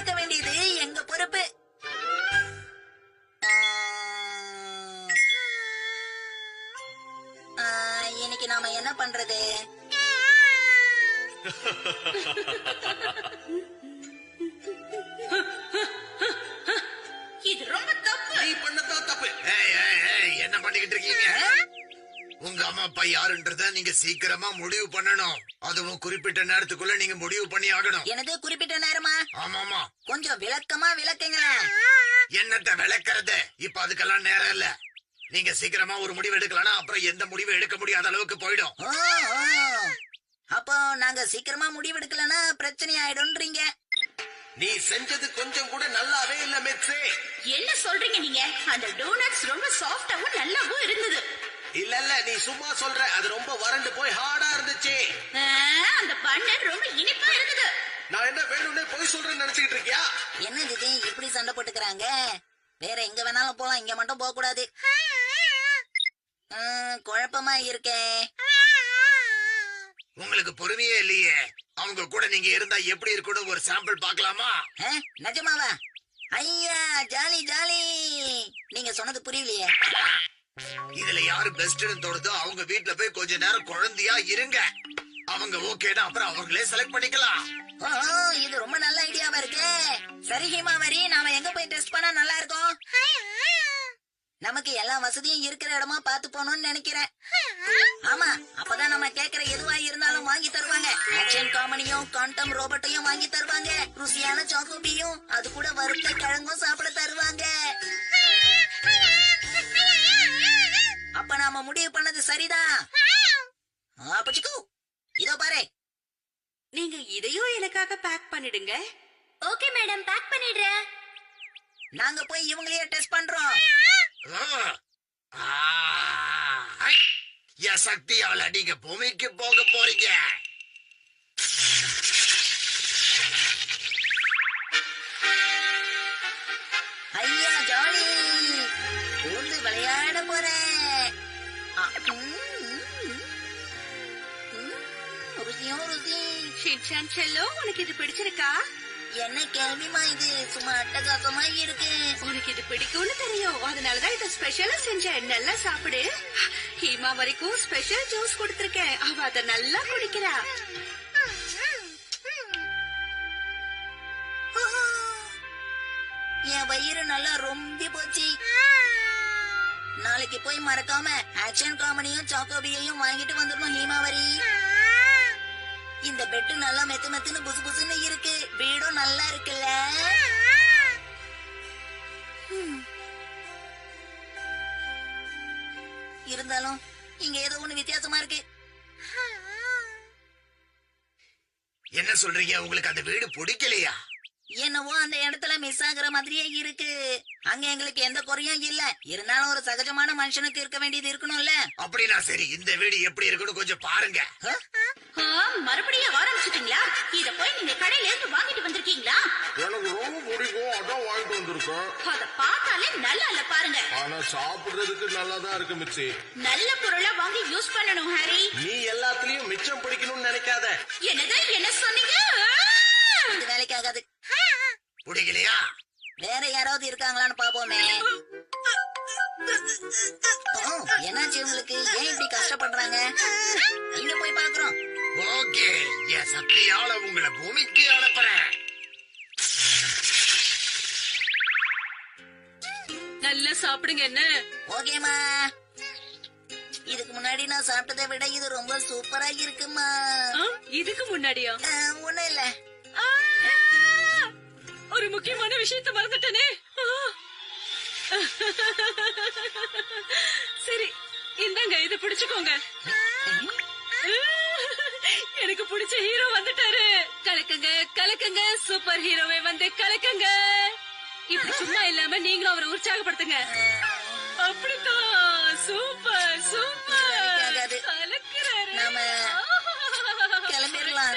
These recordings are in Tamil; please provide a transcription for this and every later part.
எடுக்க வேண்டியது எங்க பொறுப்பு. இன்னைக்கு நாம என்ன பண்றது? இது ரொம்ப தப்பு. நீ பண்ணதான் தப்பு. என்ன பண்ணிக்கிட்டு இருக்கீங்க? உங்க அம்மா அப்பா யாருன்றத நீங்க சீக்கிரமா முடிவு பண்ணணும். அதுவும் குறிப்பிட்ட நேரத்துக்குள்ள நீங்க முடிவு பண்ணி ஆகணும். எனது குறிப்பிட்ட நேரமா? ஆமாமா. கொஞ்சம் விளக்கமா விளக்குங்களேன். என்னத்த விளக்குறது? இப்ப அதுக்கெல்லாம் நேரம் இல்ல. நீங்க சீக்கிரமா ஒரு முடிவு எடுக்கலனா அப்புறம் எந்த முடிவு எடுக்க முடியாத அளவுக்கு போயிடும். அப்போ நாங்க சீக்கிரமா முடிவு எடுக்கலனா பிரச்சனை ஆயிடும்ன்றீங்க. நீ செஞ்சது கொஞ்சம் கூட நல்லாவே இல்ல மெட்ஸே. என்ன சொல்றீங்க நீங்க? அந்த டோனட்ஸ் ரொம்ப சாஃப்டாவும் நல்லாவும் இருந்தது. இல்ல நீ சும்மா சொல்ற. அது ரொம்ப வறண்டு போய் ஹார்டா இருந்துச்சு. அந்த பண்ணு ரொம்ப இனிப்பா இருந்தது. நான் என்ன வேணும்னே போய் சொல்றேன்னு நினைச்சுக்கிட்டு இருக்கியா? என்ன இது இப்படி சண்டை போட்டுக்கிறாங்க? வேற எங்க வேணாலும் போலாம், இங்க மட்டும் போக கூடாது. குழப்பமா இருக்கே. உங்களுக்கு பொறுமையே இல்லையே. அவங்க கூட நீங்க இருந்தா எப்படி இருக்குன்னு ஒரு சாம்பிள் பாக்கலாமா? நிஜமாவா? ஐயா ஜாலி ஜாலி. நீங்க சொன்னது புரியலையே. இதுல யாரு பெஸ்ட்னு தோணுதோ அவங்க வீட்டுல போய் கொஞ்ச நேரம் குழந்தையா இருங்க. அவங்க ஓகேனா அப்புறம் அவங்களே செலக்ட் பண்ணிக்கலாம். இது ரொம்ப நல்ல ஐடியாவா இருக்கு. சரி ஹீமாவரி, நாம எங்க போய் டெஸ்ட் பண்ணா நல்லா இருக்கும்? நமக்கு எல்லா வசதியும் இருக்கிற இடமா பாத்து போகணும்னு நினைக்கிறேன். ஆமா, அப்பதான் நம்ம கேக்குற எதுவா இருந்தாலும் வாங்கி தருவாங்க. ஆக்ஷன் காமெடியும் குவாண்டம் ரோபோட்டையும் வாங்கி தருவாங்க. ருசியான சாக்கோபியும் அது கூட வறுத்த கிழங்கும் சாப்பிட தருவாங்க. அப்ப நாம முடிவு பண்ணது சரிதான். அப்பச்சிக்கு இதோ பாரு. நீங்க இதையும் எனக்காக பேக் பண்ணிடுங்க. ஓகே மேடம், பேக் பண்ணிடுறேன். நாங்க போய் இவங்களையே டெஸ்ட் பண்றோம். என் சக்தியால நீங்க பூமிக்கு போக போறீங்க. ஐயா ஜாலி, ஊர்ந்து விளையாட போறேன். ருசியும் ருசி. ஷின்சான் செல்லோ, உனக்கு இது பிடிச்சிருக்கா? என்ன கேள்விமா இது? சும்மா அட்டகாசமா இருக்கு. உனக்கு இது பிடிக்கும்னு தெரியும், அதனாலதான் இதை ஸ்பெஷலா செஞ்சேன். நல்லா சாப்பிடு. ஹீமா வரைக்கும் ஸ்பெஷல் ஜூஸ் கொடுத்திருக்கேன். அவ அத நல்லா குடிக்கிறா. என் வயிறு நல்லா ரொம்ப போச்சு. நாளைக்கு போய் மறக்காம ஆக்ஷன் காமெடியும் சாக்கோபியையும் வாங்கிட்டு வந்துடணும் ஹீமாவரி. இந்த பெட்டு நல்லா மெத்து மெத்துன்னு புசு புசுன்னு இருக்கு. வீடும் நல்லா இருக்குல்ல? இருந்தாலும் இங்க ஏதோ ஒண்ணு வித்தியாசமா இருக்கு. என்ன சொல்றீங்க? உங்களுக்கு அந்த வீடு பிடிக்கலையா? என்னவோ அந்த இடத்துல மிஸ் ஆகுற மாதிரியே இருக்கு. அங்க எங்களுக்கு எந்த குறையும் இல்ல. இருந்தாலும் ஒரு சகஜமான மனுஷனுக்கு இருக்க வேண்டியது இருக்கணும்ல. அப்படின்னா சரி, இந்த வீடு எப்படி இருக்குன்னு கொஞ்சம் பாருங்க. மறுபடியும் ஆரம்பிச்சிட்டீங்களா? இத போய் நீங்க கடையில இருந்து வாங்கிட்டு வந்திருக்கீங்களா? எனக்கு ரொம்ப பிடிக்கும், அதான் வாங்கிட்டு வந்திருக்கேன். அத பார்த்தாலே நல்லா இல்ல பாருங்க. ஆனா சாப்பிடுறதுக்கு நல்லாதான் இருக்கு மிச்சி. நல்ல பொருளா வாங்கி யூஸ் பண்ணணும் ஹாரி. நீ எல்லாத்துலயும் மிச்சம் பிடிக்கணும்னு நினைக்காத. என்னது, என்ன சொன்னீங்க? இது வேலைக்கு ஆகாது. பிடிக்கலையா? வேற யாராவது இருக்காங்களான்னு பாப்போமே. என்னாச்சு உங்களுக்கு? ஏன் இப்படி கஷ்டப்படுறாங்க? இங்க போய் பாக்குறோம். ஓகே, என் சக்தியால உங்களை பூமிக்கு அனுப்புறேன். நல்லா சாப்பிடுங்க. என்ன? ஓகேமா. இதுக்கு முன்னாடி நான் சாப்பிட்டதை விட இது ரொம்ப சூப்பரா இருக்குமா. இதுக்கு முன்னாடியா? ஒண்ணும் இல்ல. ஒரு முக்கியமான விஷயத்தை மறந்துட்டனே. சரி, இந்தாங்க, இத பிடிச்சுக்கோங்க. எனக்கு பிடிச்ச ஹீரோ வந்துட்டாரு. கலக்குங்க கலக்குங்க, சூப்பர் ஹீரோவை வந்து கலக்குங்க. இப்படி சும்மா இல்லாம நீங்களும் அவரை உற்சாகப்படுத்துங்க. அப்படித்தான். Super super. கலக்குறாரு. நாம கிளம்பிடலாம்.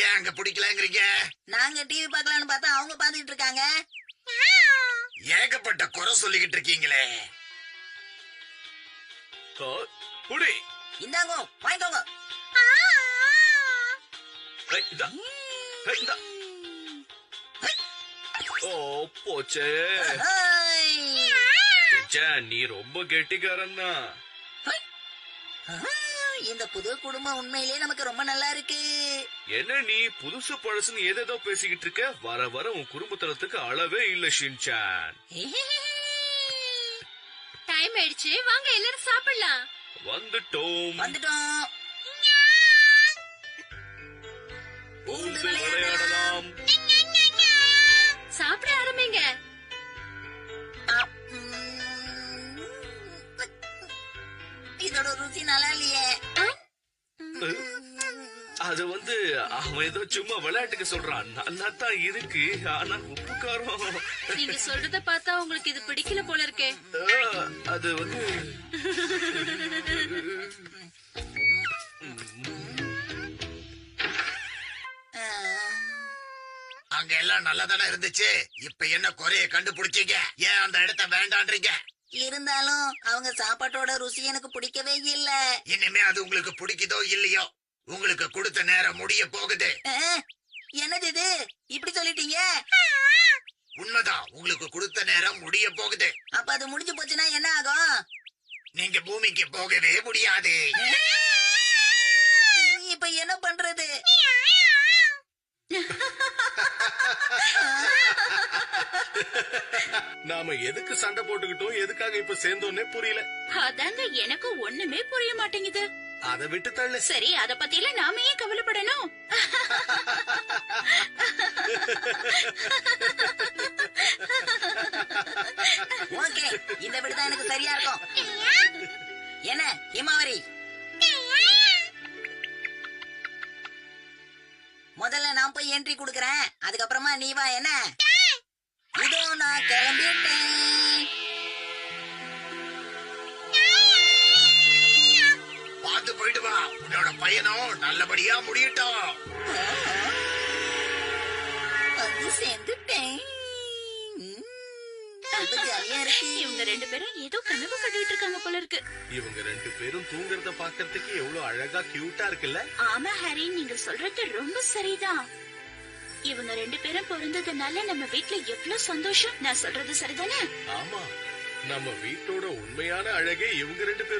ஏன் அங்க பிடிக்கலங்கிறீங்க? நாங்க டிவி பார்க்கலான்னு பார்த்தா அவங்க பாத்துக்கிட்டு இருக்காங்க. ஏகப்பட்ட குறை சொல்லிக்கிட்டு இருக்கீங்களே. இந்தாங்க, வாங்கிக்கோங்க. ஏய், இந்தா. ஏய், இந்தா. ஓ போச்சே. ஹாய். சின்சான், நீ ரொம்ப கெட்டிக்காரன் தான். இந்த புது குடும்பம் உண்மையிலேயே நமக்கு ரொம்ப நல்லா இருக்கு. என்ன நீ புதுசு பழசுன்னு ஏதேதோ பேசிக்கிட்டு இருக்க? வர வர உன் குடும்பத்தனத்துக்கு அளவே இல்ல ஷின்சான். டைம் ஆயிடுச்சு, வாங்க எல்லாரும் சாப்பிடலாம். வந்துட்டோம். வந்துட்டோம். பூந்து விளையாடலாம். சாப்பிட ஆரம்பிங்க. இதோட ருசி நல்லா இல்லையே. அது வந்து அவன் ஏதோ சும்மா விளையாட்டுக்கு சொல்றான். நல்லா தான் இருக்கு, ஆனா உப்பு காரம். நீங்க சொல்றத பார்த்தா உங்களுக்கு இது பிடிக்கல போல இருக்கே. அது வந்து அங்க எல்லாம் நல்லதானே இருந்துச்சு. இப்ப என்ன குறைய கண்டுபிடிச்சீங்க? ஏன் அந்த இடத்த வேண்டான்றீங்க? இருந்தாலும் அவங்க சாப்பாட்டோட ருசி எனக்கு பிடிக்கவே இல்ல. இனிமே அது உங்களுக்கு பிடிக்குதோ இல்லையோ, உங்களுக்கு கொடுத்த நேரம் முடிய போகுது. என்னது இது இப்படி சொல்லிட்டீங்க? உண்மைதான், உங்களுக்கு கொடுத்த நேரம் முடிய போகுது. அப்ப அது முடிஞ்சு போச்சுன்னா என்ன ஆகும்? நீங்க பூமிக்கு போகவே முடியாது. இப்ப என்ன பண்றது? நாம எதுக்கு சண்டை போட்டுக்கிட்டோம், எதுக்காக இப்ப சேர்ந்தோன்னே புரியல. அதாங்க எனக்கு ஒண்ணுமே புரிய மாட்டேங்குது. அதை விட்டு தள்ளு. சரி, அத பத்தில நாம ஏன் கவலைப்படணும்? ஓகே, இந்த விடுதான் எனக்கு சரியா இருக்கும். என்ன ஹிமாவரி, முதல்ல நான் போய் என்ட்ரி குடுக்கறேன், அதுக்கப்புறமா நீ வா. என்ன இதோ நான் கிளம்பிட்டேன். பார்த்து போயிட்டு வா. உன்னோட பையனும் நல்லபடியா முடியட்டும். வந்து சேர்ந்துட்டேன். ரொம்ப ஜாலியா இருக்கு. இவங்க ரெண்டு பேரும் ஏதோ கனவு கட்டிட்டு இருக்காங்க போல இருக்கு. இவங்க ரெண்டு பேரும் தூங்குறத பாக்குறதுக்கு எவ்வளவு அழகா கியூட்டா இருக்குல்ல. ஆமா ஹாரி, நீங்க சொல்றது ரொம்ப சரிதான். இவங்க ரெண்டு பேரும் பொருந்ததுனால நம்ம வீட்ல எவ்வளவு சந்தோஷம். நான் சொல்றது சரிதானே? ஆமா, நம்ம வீட்டோட உண்மையான அழகே இவங்க ரெண்டு பேரும்